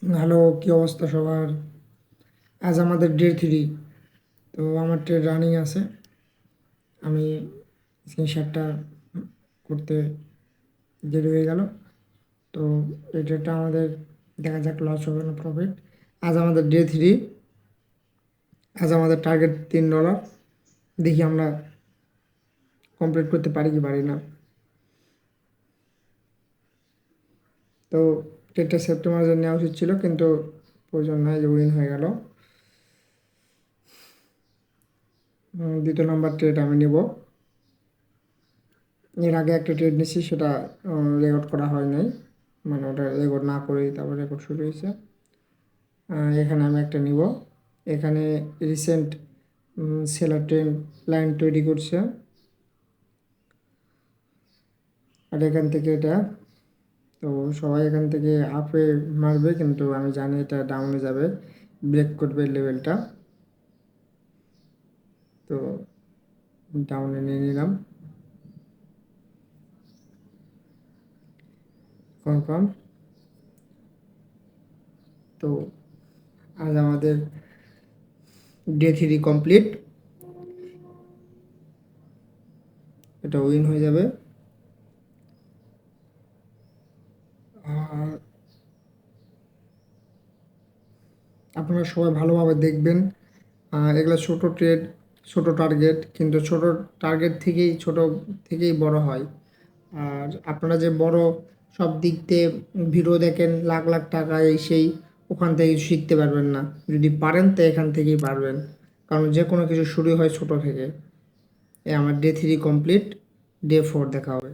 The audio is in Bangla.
হ্যালো, কি অবস্থা সবার? আজ আমাদের ডে 3। তো আমার ট্রেড রানিং আছে। আমি স্ক্রিনশটটা করতে দেরি হয়ে গেল। তো এই ট্রেডটা আমাদের দেখা যাক লস হবে না প্রফিট। আজ আমাদের ডে 3। আজ আমাদের টার্গেট $3। দেখি আমরা কমপ্লিট করতে পারি কি পারি না। তো ট্রেডটা সেপ্টেম্বরে নেওয়া উচিত ছিল, কিন্তু প্রয়োজন নাই, যে উইন হয়ে গেল। দ্বিতীয় নম্বর ট্রেড আমি নেব। এর আগে একটা ট্রেড নিয়েছি, সেটা রেকর্ড করা হয় নাই, মানে ওটা রেকর্ড না করেই তারপর রেকর্ড শুরু হয়েছে। এখানে আমি একটা নিব। এখানে রিসেন্ট সেলার ট্রেন্ড লাইন তৈরি করছে, আর এখান থেকে এটা, তো সবাই এখান থেকে আপে মারবে, কিন্তু আমি জানি এটা ডাউনে যাবে, ব্রেক করবে লেভেলটা। তো ডাউনে নিয়ে নিলাম, কনফার্ম। তো আজ আমাদের ডে 3 কমপ্লিট, এটা উইন হয়ে যাবে। আর আপনারা সবাই ভালোভাবে দেখবেন। এগুলো ছোটো ট্রেড, ছোটো টার্গেট, কিন্তু ছোটো টার্গেট থেকেই বড় হয়। আর আপনারা যে বড় সব দিক দিয়ে ভিডিও দেখেন, লাখ লাখ টাকা এই সেই, ওখান থেকে শিখতে পারবেন না। যদি পারেন তো এখান থেকেই পারবেন, কারণ যে কোনো কিছু শুরু হয় ছোটো থেকে। আমার ডে 3 কমপ্লিট, ডে 4 দেখা হবে।